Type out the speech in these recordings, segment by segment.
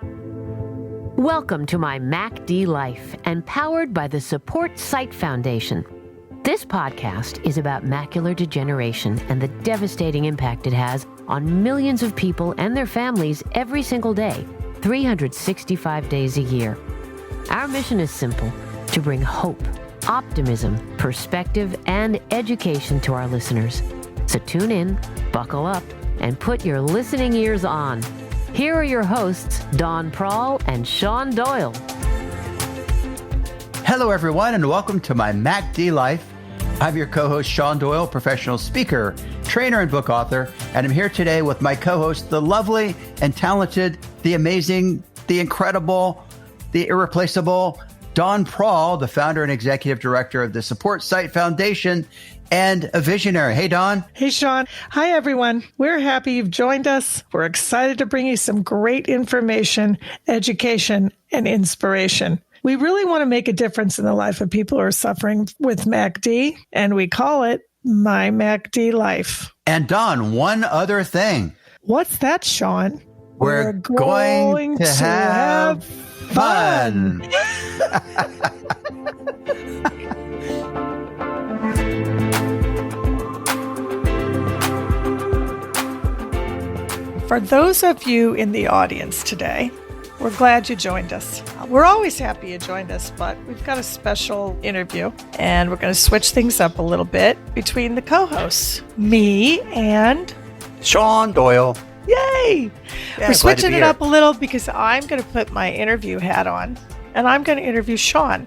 Welcome to MyMacDLife and powered by the Supportsight Foundation. This podcast is about macular degeneration and the devastating impact it has on millions of people and their families every single day, 365 days a year. Our mission is simple: to bring hope, optimism, perspective, and education to our listeners. So tune in, buckle up, and put your listening ears on. Here are your hosts, Don Prahl and Shawn Doyle. Hello, everyone, and welcome to MyMacDLife. I'm your co-host, Shawn Doyle, professional speaker, trainer, and book author, and I'm here today with my co-host, the lovely and talented, the amazing, the incredible, the irreplaceable Don Prahl, the founder and executive director of the Supportsight Foundation and a visionary. Hey, Don. Hey, Shawn. Hi, everyone. We're happy you've joined us. We're excited to bring you some great information, education, and inspiration. We really want to make a difference in the life of people who are suffering with MACD, and we call it MyMacDLife. And Don, one other thing. What's that, Shawn? We're going to have fun. For those of you in the audience today, we're glad you joined us. We're always happy you joined us, but we've got a special interview, and we're going to switch things up a little bit between the co-hosts, me and Shawn Doyle. Yay! Yeah, we're switching it here. up a little because I'm going to put my interview hat on, and I'm going to interview Shawn,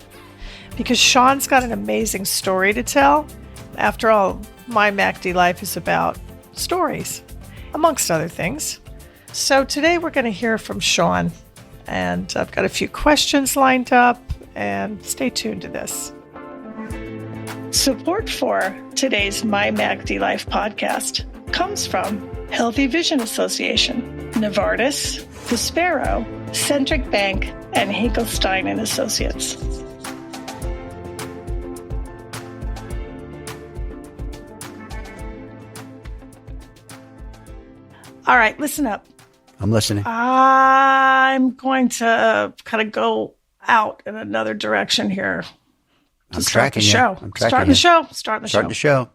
because Shawn's got an amazing story to tell. After all, MyMacDLife is about stories, amongst other things. So today we're going to hear from Shawn, and I've got a few questions lined up, and stay tuned to this. Support for today's MyMacDLife podcast comes from Healthy Vision Association, Novartis, The Sparrow, Centric Bank, and Hinkelstein & Associates. All right, listen up. I'm listening. I'm going to kind of go out in another direction here. I'm tracking you. I'm Starting the show. Starting the show.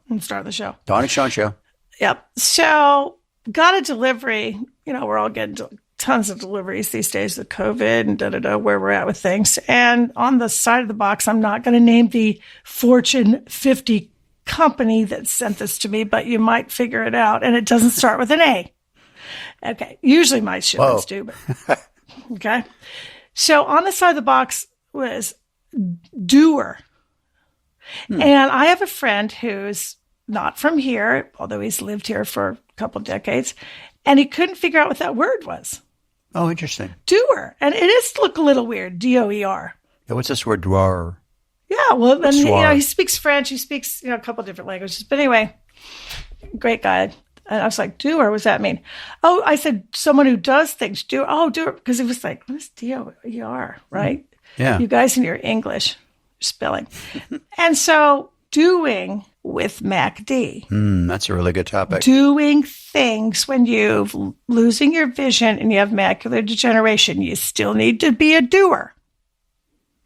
Don and Shawn show. Yep. So got a delivery. You know, we're all getting tons of deliveries these days with COVID and where we're at with things. And on the side of the box, I'm not going to name the Fortune 50 company that sent this to me, but you might figure it out. And it doesn't start with an A. Okay. Usually my shipments do, but okay. So on the side of the box was doer. And I have a friend who's not from here, although he's lived here for a couple decades, and he couldn't figure out what that word was. Oh, interesting. Doer. And it is look a little weird. D-O-E-R. Yeah, what's this word, doer? Yeah, well, and he speaks French. He speaks, a couple different languages. But anyway, great guy. And I was like, doer, what does that mean? Oh, I said, someone who does things. Doer. Oh, doer. Because he was like, what is D-O-E-R, right? Yeah. You guys in your English spelling. And so doing with MACD. That's a really good topic. Doing things when you're losing your vision and you have macular degeneration, you still need to be a doer.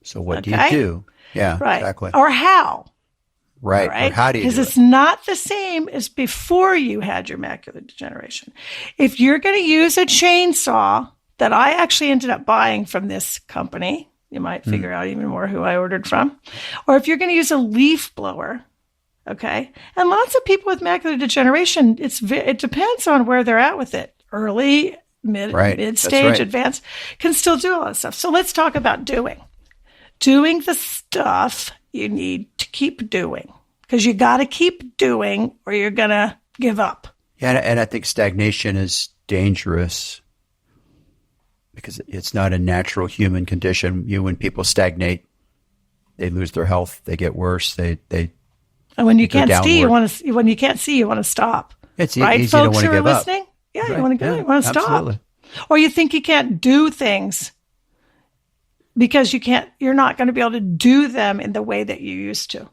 So what do you do? Yeah, right. Exactly. Or how. Right. Right? Or how do you do it? Because it's not the same as before you had your macular degeneration. If you're going to use a chainsaw that I actually ended up buying from this company, you might figure out even more who I ordered from. Or if you're going to use a leaf blower, okay? And lots of people with macular degeneration, it depends on where they're at with it. Early, mid-stage, advanced, can still do all that stuff. So let's talk about doing. Doing the stuff you need to keep doing. Because you got to keep doing or you're going to give up. Yeah, and I think stagnation is dangerous because it's not a natural human condition. When people stagnate, they lose their health, they get worse, and when you can't see, you want to stop. It's right, easy folks to who are listening. Yeah, right. You want to go. You want to stop. Absolutely. Or you think you can't do things because you're not going to be able to do them in the way that you used to.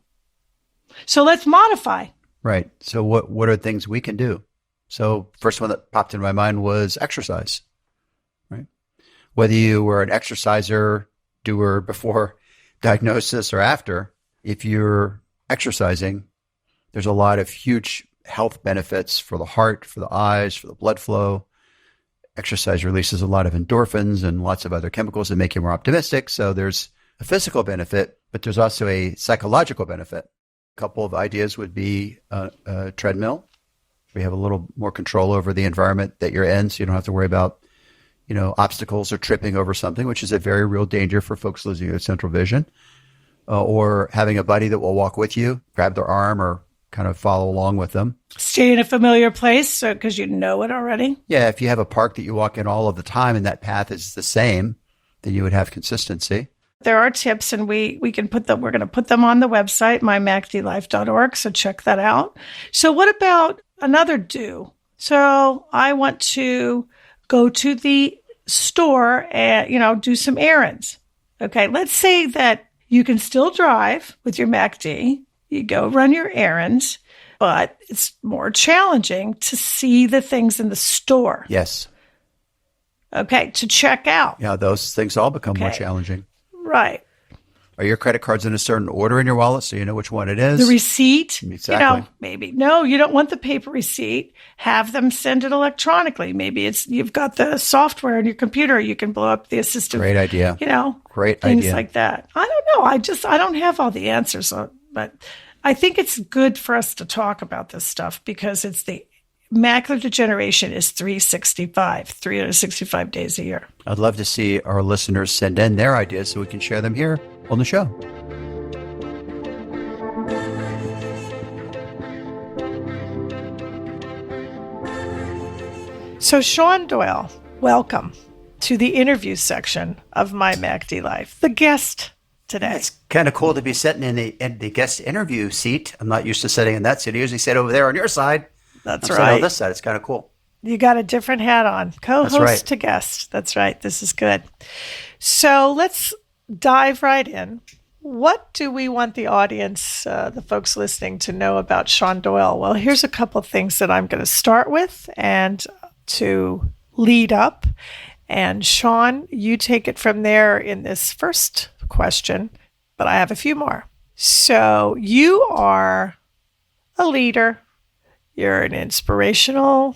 So let's modify. Right. So what are things we can do? So first one that popped in my mind was exercise. Right. Whether you were an exerciser, doer before diagnosis or after, if you're exercising, there's a lot of huge health benefits for the heart, for the eyes, for the blood flow. Exercise releases a lot of endorphins and lots of other chemicals that make you more optimistic. So there's a physical benefit, but there's also a psychological benefit. A couple of ideas would be a treadmill. We have a little more control over the environment that you're in, so you don't have to worry about, obstacles or tripping over something, which is a very real danger for folks losing their central vision. Or having a buddy that will walk with you, grab their arm or kind of follow along with them. Stay in a familiar place because you know it already. Yeah, if you have a park that you walk in all of the time and that path is the same, then you would have consistency. There are tips, and we can put them. We're going to put them on the website, MyMacDLife.org. So check that out. So what about another do? So I want to go to the store and do some errands. Okay, let's say that you can still drive with your MacD. You go run your errands, but it's more challenging to see the things in the store. Yes. Okay, to check out. Yeah, those things all become more challenging. Right. Are your credit cards in a certain order in your wallet so you know which one it is? The receipt, Exactly. Maybe. No, you don't want the paper receipt. Have them send it electronically. Maybe you've got the software in your computer. You can blow up the assistive. Great idea. Great things idea. like that. I don't know. I don't have all the answers, but I think it's good for us to talk about this stuff because it's the macular degeneration is 365 days a year. I'd love to see our listeners send in their ideas so we can share them here on the show. So Shawn Doyle, welcome to the interview section of MyMacDLife, the guest today. It's kind of cool to be sitting in the guest interview seat. I'm not used to sitting in that seat. I usually sit over there on your side. That's I'm right. sitting on this side. It's kind of cool. You got a different hat on. Co-host right. to guest. That's right. This is good. So let's dive right in. What do we want the audience, the folks listening, to know about Shawn Doyle? Well, here's a couple of things that I'm going to start with and to lead up. And Shawn, you take it from there in this first question, but I have a few more. So you are a leader. You're an inspirational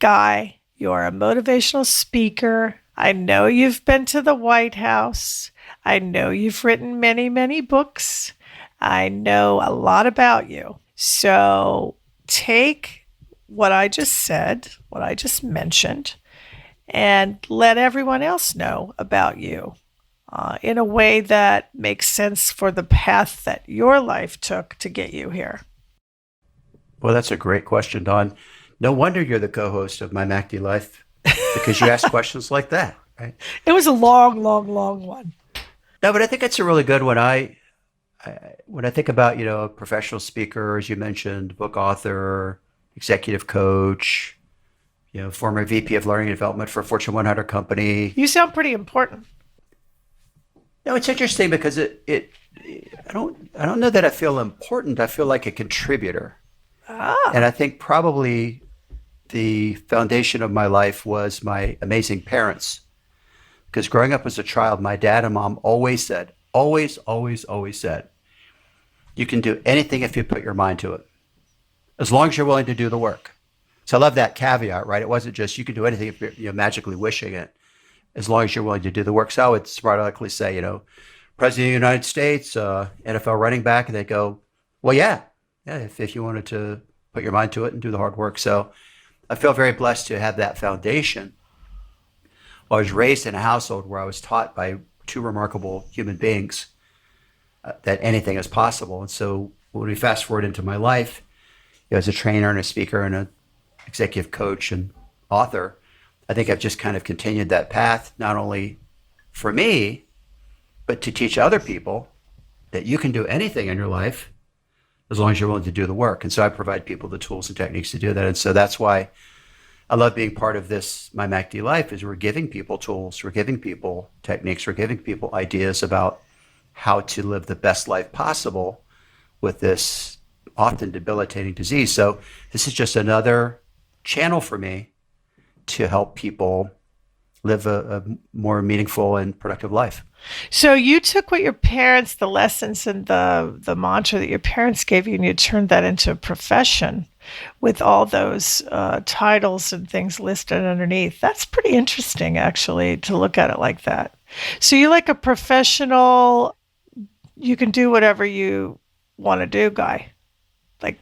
guy. You're a motivational speaker. I know you've been to the White House. I know you've written many, many books. I know a lot about you. So take what I just said, what I just mentioned, and let everyone else know about you in a way that makes sense for the path that your life took to get you here. Well, that's a great question, Dawn. No wonder you're the co-host of MyMacDLife because you ask questions like that, right? It was a long, long, long one. No, but I think it's a really good one. When I think about, a professional speaker, as you mentioned, book author, executive coach, former VP of Learning and Development for a Fortune 100 company. You sound pretty important. No, it's interesting because I don't know that I feel important. I feel like a contributor. And I think probably the foundation of my life was my amazing parents. Because growing up as a child, my dad and mom always said, always said, you can do anything if you put your mind to it, as long as you're willing to do the work. So I love that caveat, right? It wasn't just you can do anything if you're magically wishing it, as long as you're willing to do the work. So I would sporadically say, President of the United States, NFL running back, and they go, well, yeah, if you wanted to put your mind to it and do the hard work. So I feel very blessed to have that foundation. I was raised in a household where I was taught by two remarkable human beings that anything is possible. And so when we fast forward into my life, as a trainer and a speaker and an executive coach and author, I think I've just kind of continued that path, not only for me, but to teach other people that you can do anything in your life as long as you're willing to do the work. And so I provide people the tools and techniques to do that. And so that's why I love being part of this, MyMacDLife, is we're giving people tools, we're giving people techniques, we're giving people ideas about how to live the best life possible with this often debilitating disease. So this is just another channel for me to help people live a more meaningful and productive life. So you took what your parents, the lessons and the mantra that your parents gave you, and you turned that into a profession with all those titles and things listed underneath. That's pretty interesting, actually, to look at it like that. So you're like a professional, you can do whatever you want to do guy, like,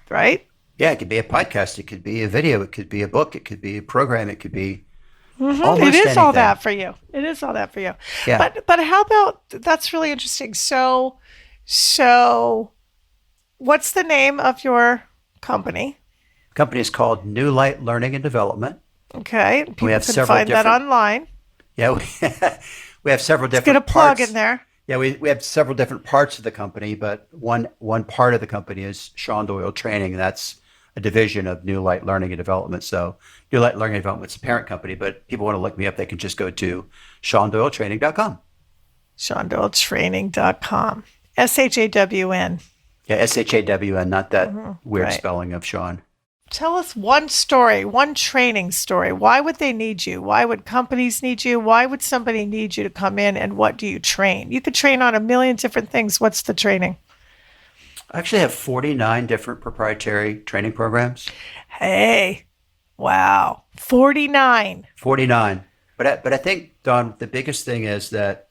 right? Yeah, it could be a podcast. It could be a video. It could be a book. It could be a program. It could be It almost is anything. all that for you. It is all that for you. Yeah. But how about, that's really interesting. So what's the name of your company? The company is called New Light Learning and Development. Okay. People We have can several find that different- online. Yeah, we have several Get different a plug parts. in there. Yeah, we have several different parts of the company, but one part of the company is Shawn Doyle Training. And that's a division of New Light Learning and Development. So New Light Learning and Development is the parent company, but people want to look me up, they can just go to ShawnDoyleTraining.com. ShawnDoyleTraining.com. SHAWN. Yeah, SHAWN, not that weird right. spelling of Shawn. Tell us one story, one training story. Why would they need you? Why would companies need you? Why would somebody need you to come in, and what do you train? You could train on a million different things. What's the training? I actually have 49 different proprietary training programs. Hey, wow. 49. 49. But I think, Don, the biggest thing is that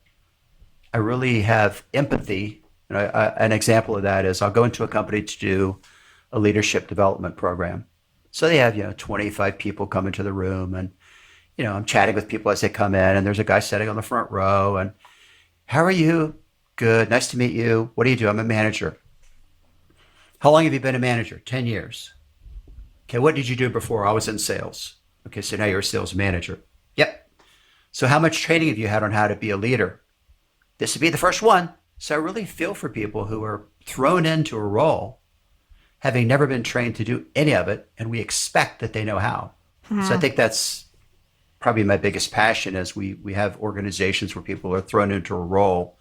I really have empathy. And an example of that is I'll go into a company to do a leadership development program. So they have, 25 people come into the room, and, I'm chatting with people as they come in, and there's a guy sitting on the front row, and how are you? Good. Nice to meet you. What do you do? I'm a manager. How long have you been a manager? 10 years. Okay. What did you do before? I was in sales. Okay. So now you're a sales manager. Yep. So how much training have you had on how to be a leader? This would be the first one. So I really feel for people who are thrown into a role having never been trained to do any of it, and we expect that they know how. So I think that's probably my biggest passion is we have organizations where people are thrown into a role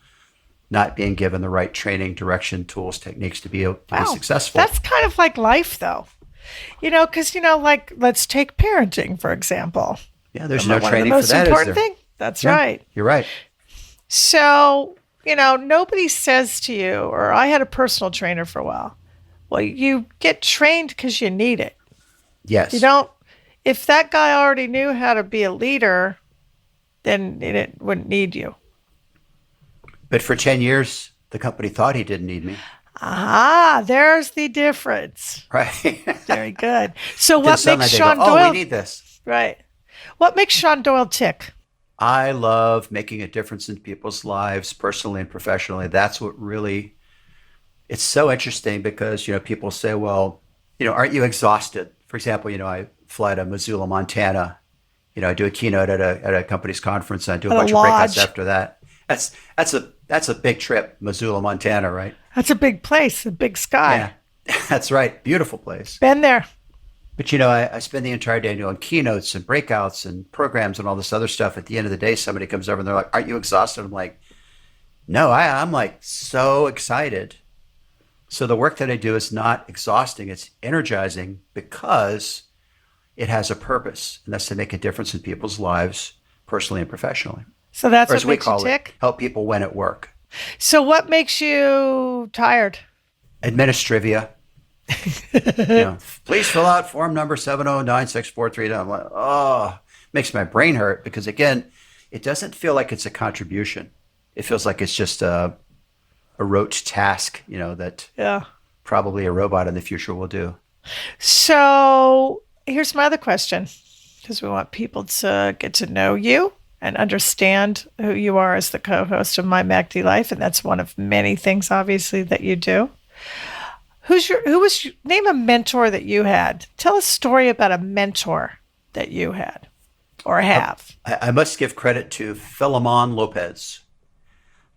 not being given the right training, direction, tools, techniques to be successful. That's kind of like life, though. Because, like, let's take parenting, for example. Yeah, there's no training the for most that, is important there? thing. That's Yeah, right. You're right. So, nobody says to you, or I had a personal trainer for a while, well, you get trained because you need it. Yes. You don't, if that guy already knew how to be a leader, then it wouldn't need you. But for 10 years, the company thought he didn't need me. Ah, there's the difference. Right. Very good. So Then what suddenly makes they go, Shawn oh, Doyle, we need this. right? What makes Shawn Doyle tick? I love making a difference in people's lives, personally and professionally. That's what really, it's so interesting because, people say, well, aren't you exhausted? For example, I fly to Missoula, Montana. I do a keynote at a company's conference, and I do a bunch of breakouts after that. That's a big trip, Missoula, Montana, right? That's a big place, a big sky. Yeah, that's right. Beautiful place. Been there. But, I spend the entire day doing keynotes and breakouts and programs and all this other stuff. At the end of the day, somebody comes over and they're like, aren't you exhausted? I'm like, no, I'm like so excited. So the work that I do is not exhausting. It's energizing because it has a purpose, and that's to make a difference in people's lives, personally and professionally. So that's Or what as we makes you call tick? it, help people win at work. So what makes you tired? Administrivia. Please fill out form number 7096439. I'm like, makes my brain hurt because, again, it doesn't feel like it's a contribution. It feels like it's just a rote task, that probably a robot in the future will do. So here's my other question, because we want people to get to know you and understand who you are as the co-host of MyMacDLife, and that's one of many things, obviously, that you do. Name a mentor that you had. Tell a story about a mentor that you had or have. I must give credit to Philemon Lopez.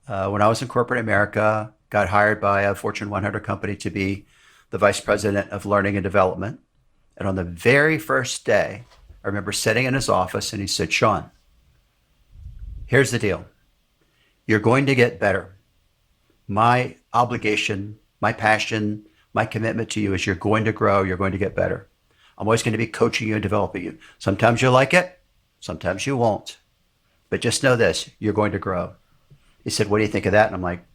When I was in corporate America, got hired by a Fortune 100 company to be the vice president of learning and development. And on the very first day, I remember sitting in his office and he said, Shawn, here's the deal. You're going to get better. My obligation, my passion, my commitment to you is you're going to grow, you're going to get better. I'm always going to be coaching you and developing you. Sometimes you'll like it, Sometimes you won't. But just know this, you're going to grow. He said, what do you think of that? And I'm like,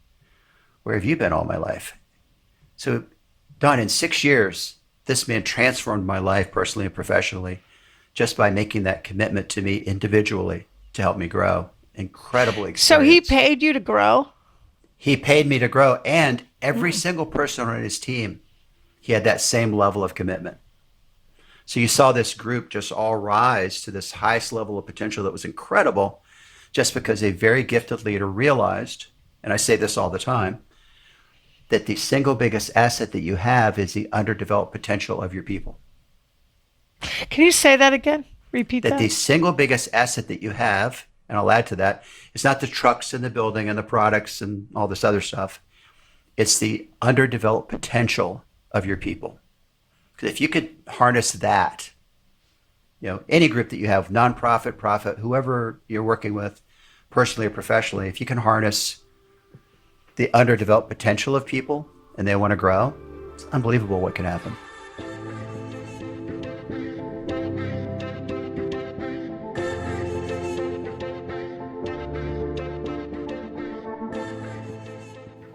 where have you been all my life? So, Don, in 6 years, this man transformed my life personally and professionally just by making that commitment to me individually to help me grow. Incredible experience. So he paid you to grow? He paid me to grow. And every single person on his team, he had that same level of commitment. So you saw this group just all rise to this highest level of potential that was incredible just because a very gifted leader realized, and I say this all the time, that the single biggest asset that you have is the underdeveloped potential of your people. Can you say that again? Repeat that. That the single biggest asset that you have, and I'll add to that, is not the trucks and the building and the products and all this other stuff. It's the underdeveloped potential of your people. Because if you could harness that, any group that you have, nonprofit, profit, whoever you're working with, personally or professionally, if you can harness the underdeveloped potential of people and they want to grow, it's unbelievable what can happen.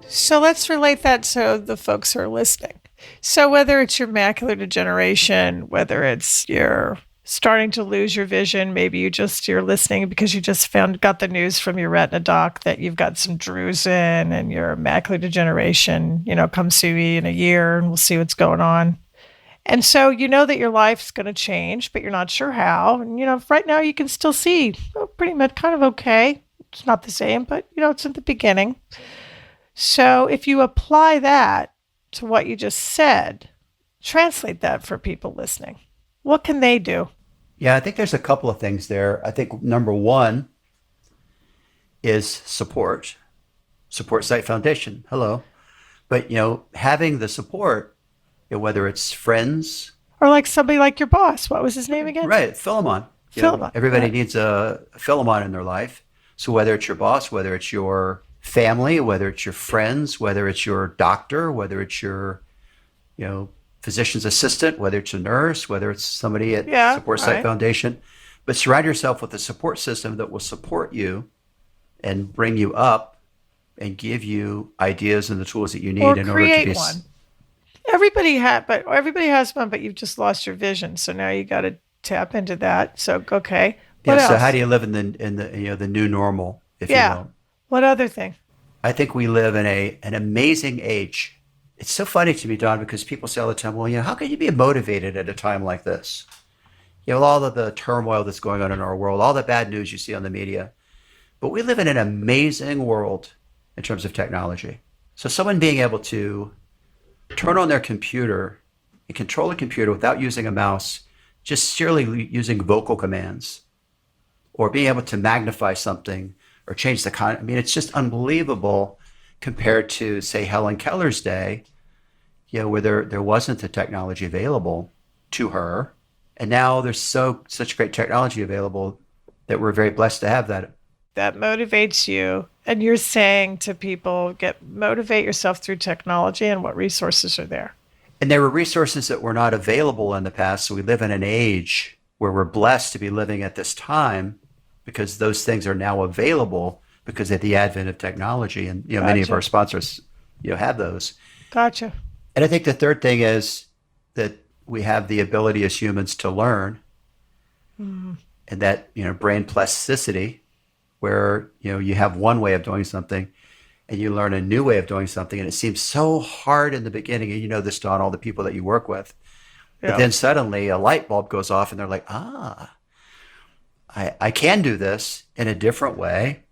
So let's relate that to the folks who are listening. So whether it's your macular degeneration, whether it's you're starting to lose your vision, maybe you're listening because you just got the news from your retina doc that you've got some drusen and your macular degeneration, come see me in a year and we'll see what's going on. And so you know that your life's going to change, but you're not sure how. And, right now you can still see pretty much kind of okay. It's not the same, but, it's at the beginning. So if you apply that to what you just said, translate that for people listening. What can they do? Yeah, I think there's a couple of things there. I think number one is support. Supportsight Foundation. Hello. But, having the support, whether it's friends. Or like somebody like your boss. What was his name again? Right. Philemon. Philemon. Everybody needs a Philemon in their life. So whether it's your boss, whether it's your family, whether it's your friends, whether it's your doctor, whether it's your, physician's assistant, whether it's a nurse, whether it's somebody at Supportsight Foundation, but surround yourself with a support system that will support you and bring you up and give you ideas and the tools that you need in order to be one. Everybody has one, but you've just lost your vision. So now you got to tap into that. So, okay. What else? So how do you live in the new normal, if you will? What other thing? I think we live in an amazing age. It's so funny to me, Don, because people say all the time, well, how can you be motivated at a time like this? All of the turmoil that's going on in our world, all the bad news you see on the media. But we live in an amazing world in terms of technology. So someone being able to turn on their computer and control a computer without using a mouse, just sheerly using vocal commands, or being able to magnify something or change the content. I mean, it's just unbelievable compared to, say, Helen Keller's day, where there wasn't the technology available to her. And now there's such great technology available that we're very blessed to have that. That motivates you. And you're saying to people, motivate yourself through technology, and what resources are there? And there were resources that were not available in the past. So we live in an age where we're blessed to be living at this time, because those things are now available because of the advent of technology. And, Gotcha. Many of our sponsors, have those. Gotcha. And I think the third thing is that we have the ability as humans to learn, and that, brain plasticity, where, you have one way of doing something and you learn a new way of doing something. And it seems so hard in the beginning. And this, Don, all the people that you work with. Yeah. But then suddenly a light bulb goes off and they're like, I can do this in a different way,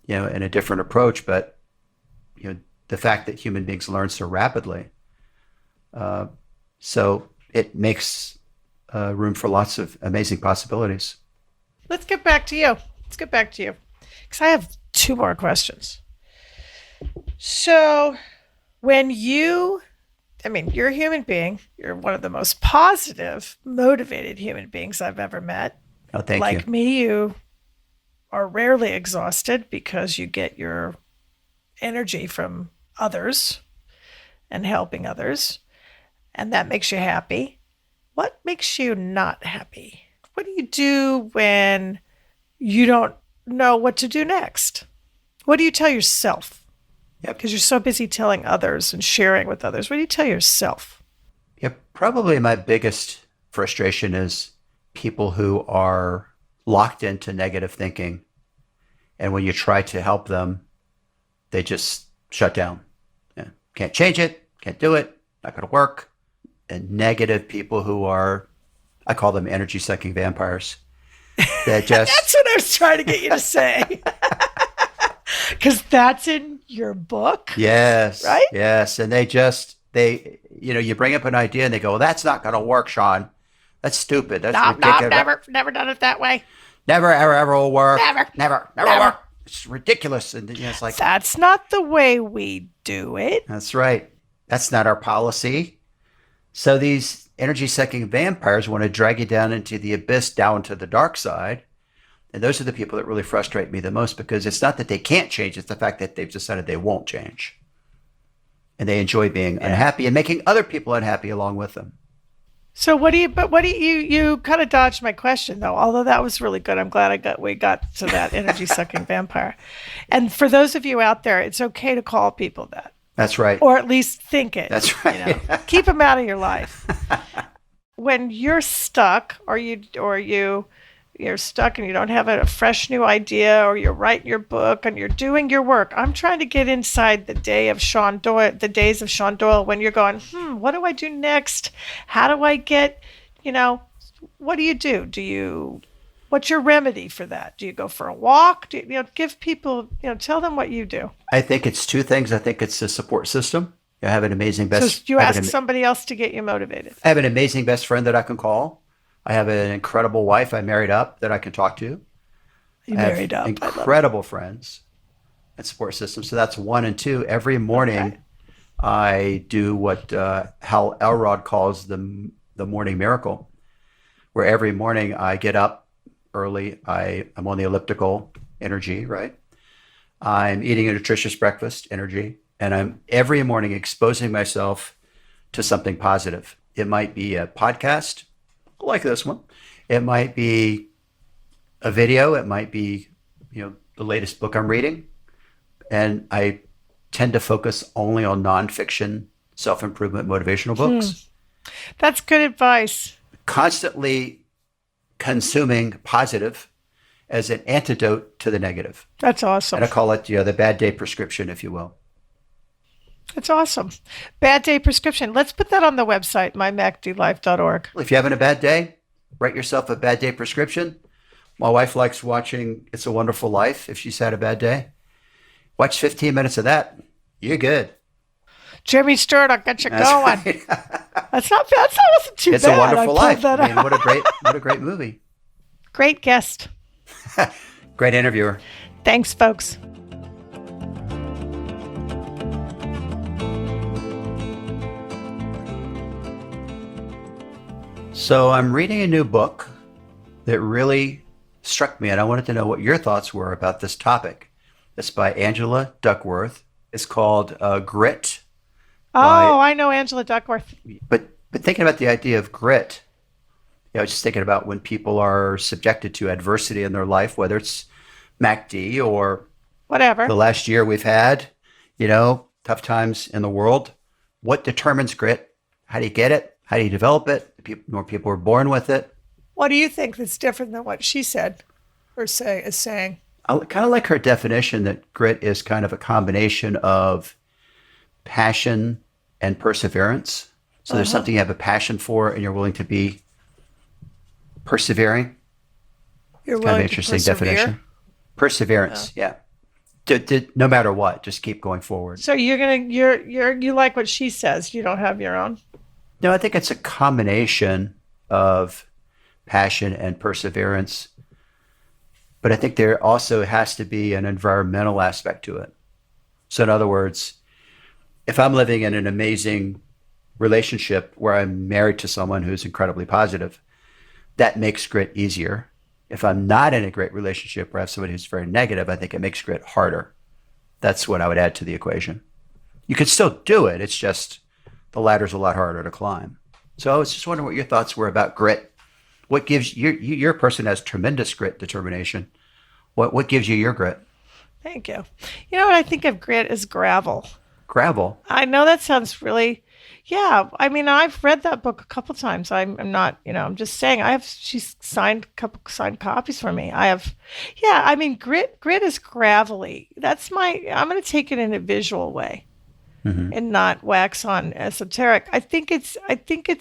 in a different approach. But, the fact that human beings learn so rapidly, so it makes room for lots of amazing possibilities. Let's get back to you. Because I have two more questions. So when you're a human being, you're one of the most positive, motivated human beings I've ever met. Oh, thank you. Like me, you are rarely exhausted because you get your energy from others and helping others. And that makes you happy. What makes you not happy? What do you do when you don't know what to do next? What do you tell yourself? Yep. Because you're so busy telling others and sharing with others. What do you tell yourself? Yeah, probably my biggest frustration is people who are locked into negative thinking. And when you try to help them, they just shut down. Yeah. Can't change it, can't do it, not going to work. And negative people who are, I call them energy sucking vampires. That just That's what I was trying to get you to say. Because that's in your book. Yes. Right? Yes. And you bring up an idea and they go, well, that's not going to work, Shawn. That's stupid. That's ridiculous. Never done it that way. Never, ever will work. Never will work. It's ridiculous. And it's like, that's not the way we do it. that's right. That's not our policy. So these energy sucking vampires want to drag you down into the abyss, down to the dark side. And those are the people that really frustrate me the most, because it's not that they can't change. It's the fact that they've decided they won't change. And they enjoy being unhappy and making other people unhappy along with them. So you kind of dodged my question though, although that was really good. I'm glad we got to that energy sucking vampire. And for those of you out there, it's okay to call people that. That's right. Or at least think it. That's right. Keep them out of your life. When you're stuck you're stuck and you don't have a fresh new idea, or you're writing your book and you're doing your work. I'm trying to get inside the days of Shawn Doyle when you're going, what do I do next? How do I get, what do you do? What's your remedy for that? Do you go for a walk? Give people, tell them what you do. I think it's two things. I think it's a support system. I have an amazing best. So you ask somebody else to get you motivated. I have an amazing best friend that I can call. I have an incredible wife I married up that I can talk to. You married up. Incredible friends and support systems. So that's one. And two, every morning I do what Hal Elrod calls the morning miracle, where every morning I get up early. I'm on the elliptical, energy, right? I'm eating a nutritious breakfast, energy. And I'm every morning exposing myself to something positive. It might be a podcast like this one. It might be a video. It might be, the latest book I'm reading. And I tend to focus only on nonfiction, self-improvement, motivational books. That's good advice. Constantly consuming positive as an antidote to the negative. That's awesome. And I call it, the bad day prescription, if you will. That's awesome. Bad day prescription. Let's put that on the website, MyMacDLife.org. If you're having a bad day, write yourself a bad day prescription. My wife likes watching It's a Wonderful Life if she's had a bad day. Watch 15 minutes of that. You're good. Jimmy Stewart, I'll get you going. Right. That wasn't too bad. It's a Wonderful Life. I mean, what a great movie. Great guest. Great interviewer. Thanks, folks. So I'm reading a new book that really struck me, and I wanted to know what your thoughts were about this topic. It's by Angela Duckworth. It's called Grit. I know Angela Duckworth. But thinking about the idea of grit, I was just thinking about when people are subjected to adversity in their life, whether it's MACD or whatever. The last year we've had, tough times in the world. What determines grit? How do you get it? How do you develop it? More people are born with it. What do you think that's different than what she said or is saying? I kind of like her definition that grit is kind of a combination of passion and perseverance. So there's something you have a passion for and you're willing to be persevering. You're It's willing kind of an interesting definition. Perseverance, yeah. No matter what, just keep going forward. So you like what she says. You don't have your own. No, I think it's a combination of passion and perseverance. But I think there also has to be an environmental aspect to it. So in other words, if I'm living in an amazing relationship where I'm married to someone who's incredibly positive, that makes grit easier. If I'm not in a great relationship where I have somebody who's very negative, I think it makes grit harder. That's what I would add to the equation. You could still do it. It's just the ladder's a lot harder to climb. So I was just wondering what your thoughts were about grit. what gives you're a person that has tremendous grit, determination. What gives you your grit? Thank you. You know what I think of grit is gravel. Gravel. I know that sounds really, yeah. I mean, I've read that book a couple times. I'm not, I'm just saying. She's signed a couple signed copies for me. I mean, grit is gravelly. I'm going to take it in a visual way, and not wax on esoteric. I think it's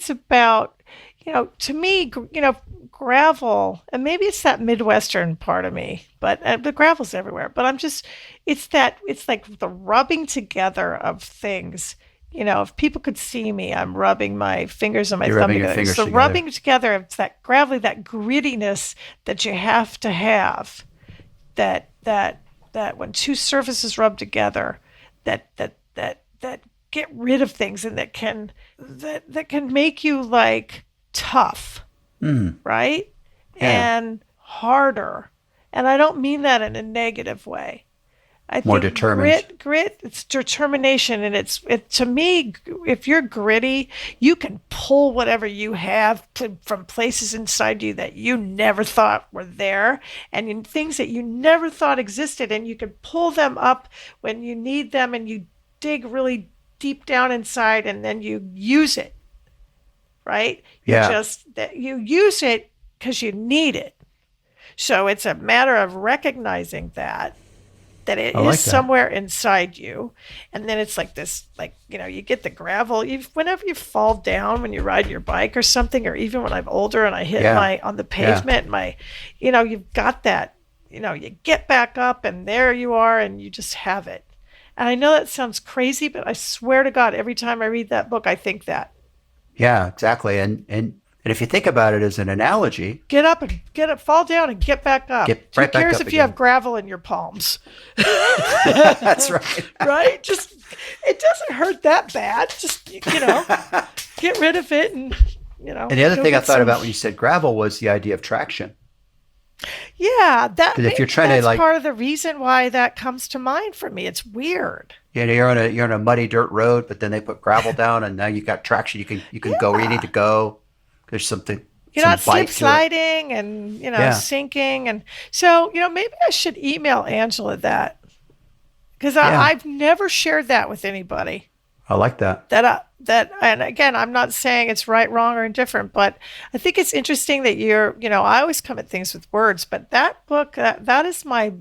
about, to me, gravel, and maybe it's that Midwestern part of me, but the gravel's everywhere. But it's like the rubbing together of things. If people could see me, I'm rubbing my fingers on my thumb together. So rubbing together, it's that gravelly, that grittiness that you have to have. That when two surfaces rub together, that get rid of things, and that can make you like tough. Right? Yeah. And harder. And I don't mean that in a negative way. I More think determined. Grit, it's determination. And to me, if you're gritty, you can pull whatever you have from places inside you that you never thought were there, and in things that you never thought existed, and you can pull them up when you need them, and you dig really deep down inside, and then you use it. Right? Yeah. You use it because you need it. So it's a matter of recognizing that it is somewhere inside you. And then it's like this, you get the gravel. Whenever you fall down when you ride your bike or something, or even when I'm older and I hit on the pavement, you've got that, you get back up and there you are and you just have it. And I know that sounds crazy, but I swear to God, every time I read that book, I think that. Yeah, exactly. And if you think about it as an analogy, get up, fall down and get back up. Who cares if you have gravel in your palms? That's right. Right? It doesn't hurt that bad. Just, get rid of it and. And the other thing I thought about when you said gravel was the idea of traction. Yeah, if you're trying that's part of the reason why that comes to mind for me. It's weird. You're on a muddy dirt road, but then they put gravel down, and now you got traction. You can go where you need to go. There's something. You're not slip sliding and sinking, and so maybe I should email Angela that, because I've never shared that with anybody. I like that. And again, I'm not saying it's right, wrong, or indifferent, but I think it's interesting that I always come at things with words, but that book, that is my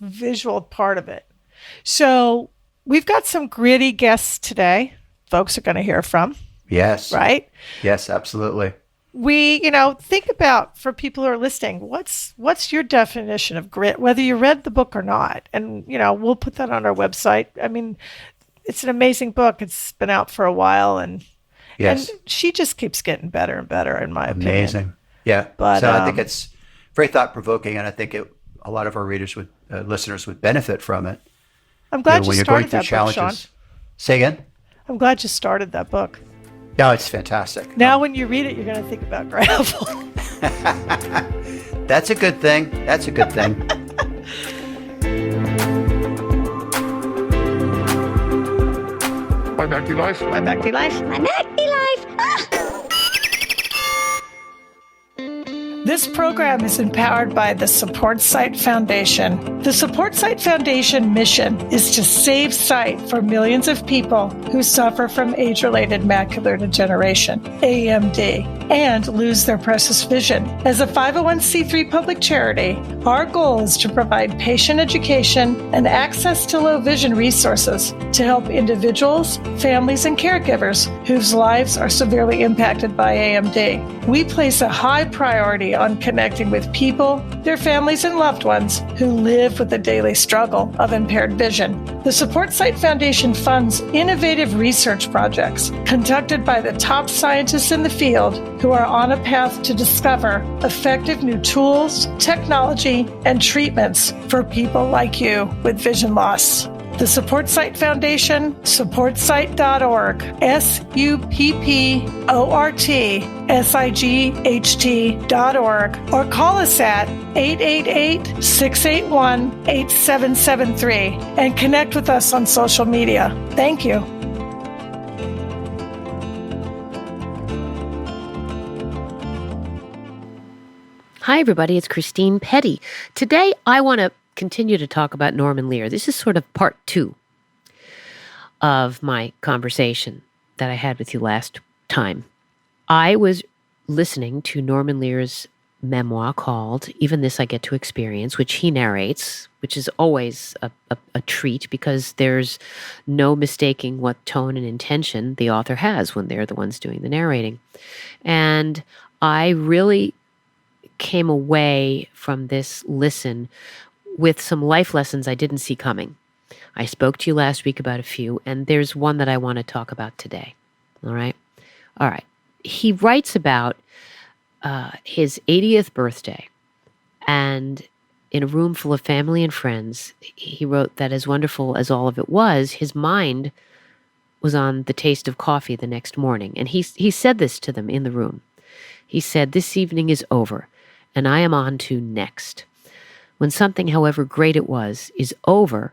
visual part of it. So we've got some gritty guests today. Folks are going to hear from. Yes. Right? Yes, absolutely. We, think about, for people who are listening, what's your definition of grit, whether you read the book or not. And, we'll put that on our website. I mean, it's an amazing book. It's been out for a while, and she just keeps getting better and better, in my opinion. Amazing. Yeah. But, so I think it's very thought-provoking, and I think a lot of our listeners would benefit from it. I'm glad when you you're started going through that challenges. book, Shawn. Say again? I'm glad you started that book. No, it's fantastic. Now when you read it, you're going to think about gravel. That's a good thing. That's a good thing. MyMacDLife. MyMacDLife. MyMacDLife. This program is empowered by the Supportsight Foundation. The Supportsight Foundation mission is to save sight for millions of people who suffer from age-related macular degeneration, AMD, and lose their precious vision. As a 501c3 public charity, our goal is to provide patient education and access to low vision resources to help individuals, families, and caregivers whose lives are severely impacted by AMD. We place a high priority on connecting with people, their families, and loved ones who live with the daily struggle of impaired vision. The Supportsight Foundation funds innovative research projects conducted by the top scientists in the field who are on a path to discover effective new tools, technology, and treatments for people like you with vision loss. The Supportsight Foundation, supportsight.org, supportsight.org, or call us at 888-681-8773 and connect with us on social media. Thank you. Hi, everybody. It's Christine Petty. Today, I want to continue to talk about Norman Lear. This is sort of part 2 of my conversation that I had with you last time. I was listening to Norman Lear's memoir called Even This I Get to Experience, which he narrates, which is always a treat because there's no mistaking what tone and intention the author has when they're the ones doing the narrating. And I really came away from this listen with some life lessons I didn't see coming. I spoke to you last week about a few, and there's one that I want to talk about today. All right. He writes about his 80th birthday, and in a room full of family and friends, he wrote that as wonderful as all of it was, his mind was on the taste of coffee the next morning. And he said this to them in the room. He said, "This evening is over, and I am on to next. When something, however great it was, is over,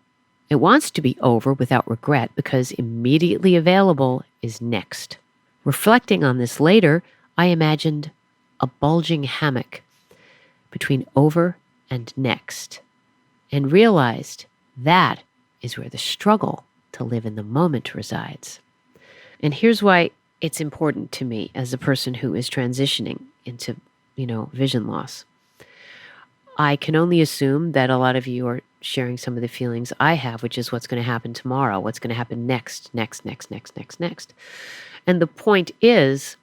it wants to be over without regret because immediately available is next." Reflecting on this later, I imagined a bulging hammock between over and next and realized that is where the struggle to live in the moment resides. And here's why it's important to me as a person who is transitioning into, vision loss. I can only assume that a lot of you are sharing some of the feelings I have, which is what's going to happen tomorrow, what's going to happen next. And the point is,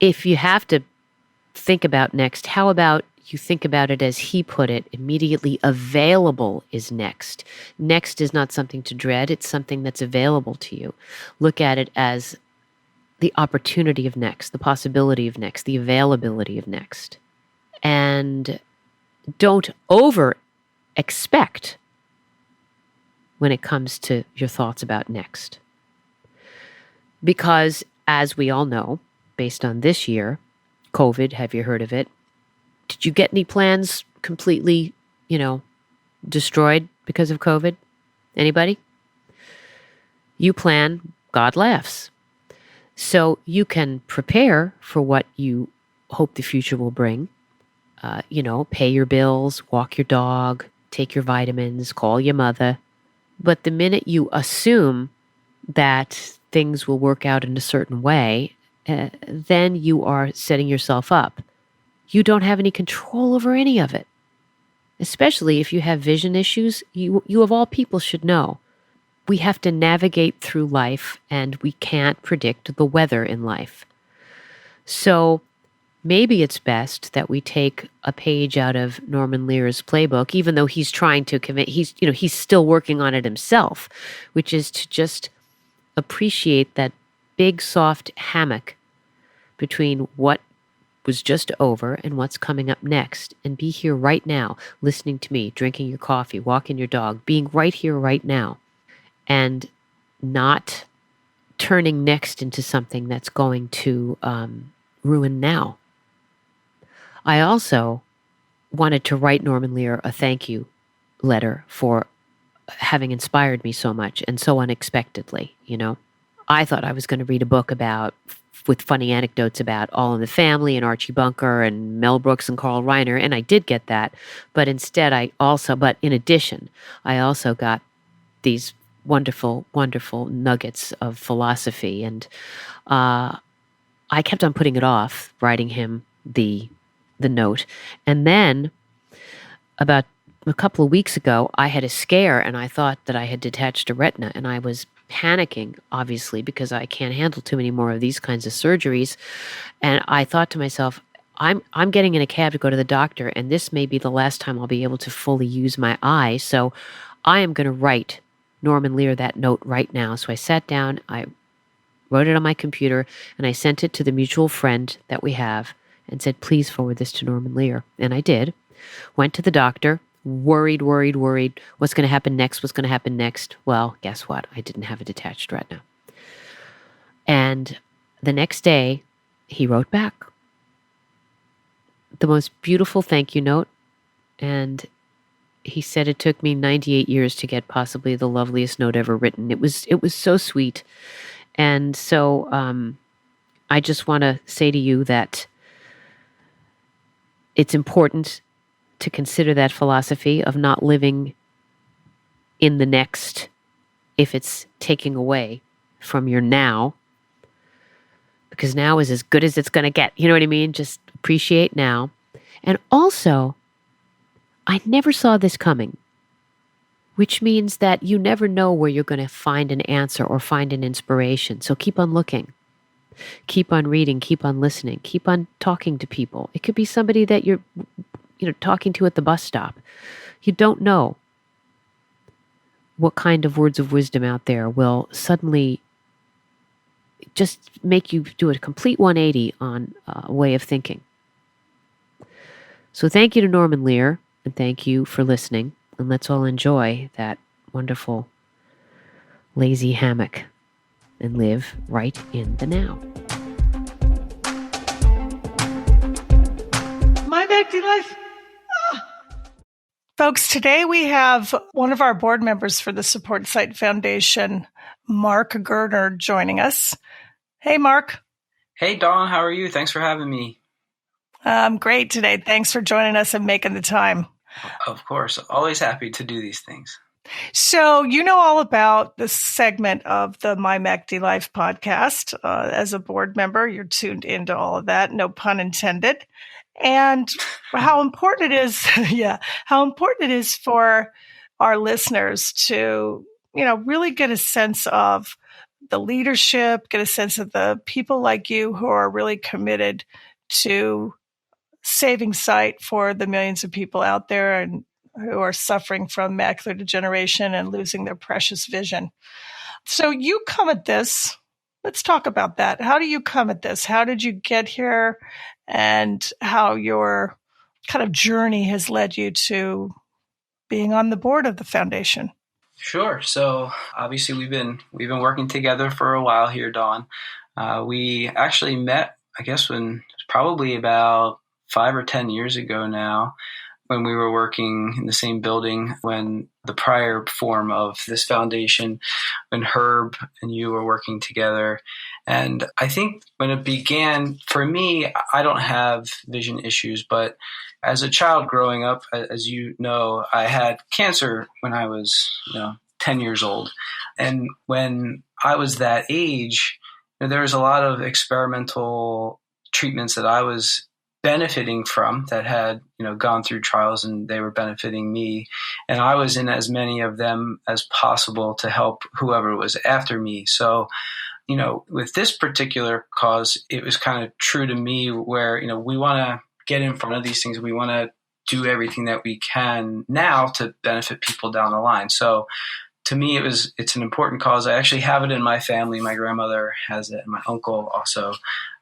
if you have to think about next, how about you think about it as he put it, immediately available is next. Next is not something to dread, it's something that's available to you. Look at it as the opportunity of next, the possibility of next, the availability of next. And don't over expect when it comes to your thoughts about next. Because as we all know, based on this year, COVID, have you heard of it? Did you get any plans completely, destroyed because of COVID? Anybody? You plan, God laughs. So you can prepare for what you hope the future will bring. Pay your bills, walk your dog, take your vitamins, call your mother. But the minute you assume that things will work out in a certain way, then you are setting yourself up. You don't have any control over any of it. Especially if you have vision issues, you of all people should know. We have to navigate through life, and we can't predict the weather in life. So maybe it's best that we take a page out of Norman Lear's playbook, even though he's trying to commit, he's still working on it himself, which is to just appreciate that big, soft hammock between what was just over and what's coming up next, and be here right now, listening to me, drinking your coffee, walking your dog, being right here, right now, and not turning next into something that's going to ruin now. I also wanted to write Norman Lear a thank you letter for having inspired me so much and so unexpectedly, I thought I was going to read a book with funny anecdotes about All in the Family and Archie Bunker and Mel Brooks and Carl Reiner, and I did get that. But instead, but in addition, I also got these wonderful, wonderful nuggets of philosophy. And I kept on putting it off, writing him the note. And then about a couple of weeks ago, I had a scare and I thought that I had detached a retina, and I was panicking, obviously, because I can't handle too many more of these kinds of surgeries. And I thought to myself, I'm getting in a cab to go to the doctor, and this may be the last time I'll be able to fully use my eye. So I am going to write Norman Lear that note right now. So I sat down, I wrote it on my computer, and I sent it to the mutual friend that we have and said, please forward this to Norman Lear. And I did. Went to the doctor. Worried. What's going to happen next? Well, guess what? I didn't have a detached retina. And the next day, he wrote back the most beautiful thank you note. And he said it took me 98 years to get possibly the loveliest note ever written. It was so sweet. And so I just want to say to you that it's important to consider that philosophy of not living in the next if it's taking away from your now, because now is as good as it's going to get. You know what I mean? Just appreciate now. And also, I never saw this coming, which means that you never know where you're going to find an answer or find an inspiration. So keep on looking, keep on reading, keep on listening, keep on talking to people. It could be somebody that you're talking to at the bus stop. You don't know what kind of words of wisdom out there will suddenly just make you do a complete 180 on a way of thinking. So thank you to Norman Lear, and thank you for listening. And let's all enjoy that wonderful lazy hammock and live right in the now. MyMacDLife. Folks, today we have one of our board members for the Supportsight Foundation, Mark Gerner, joining us. Hey, Mark. Hey, Dawn. How are you? Thanks for having me. I'm great today. Thanks for joining us and making the time. Of course. Always happy to do these things. So you know all about this segment of the MyMacDLife podcast. As a board member, you're tuned into all of that, no pun intended. And how important it is, how important it is for our listeners to, really get a sense of the leadership, get a sense of the people like you who are really committed to saving sight for the millions of people out there and who are suffering from macular degeneration and losing their precious vision. So you come at this. Let's talk about that. How do you come at this? How did you get here? And how your kind of journey has led you to being on the board of the foundation? Sure. So obviously we've been working together for a while here, Dawn. We actually met, I guess, when probably about 5 or 10 years ago now, when we were working in the same building when the prior form of this foundation, when Herb and you were working together. And I think when it began, for me, I don't have vision issues, but as a child growing up, as you know, I had cancer when I was 10 years old. And when I was that age, there was a lot of experimental treatments that I was benefiting from that had, gone through trials, and they were benefiting me. And I was in as many of them as possible to help whoever was after me. So, with this particular cause, it was kind of true to me where, we want to get in front of these things. We want to do everything that we can now to benefit people down the line. So to me, it's an important cause. I actually have it in my family. My grandmother has it, and my uncle also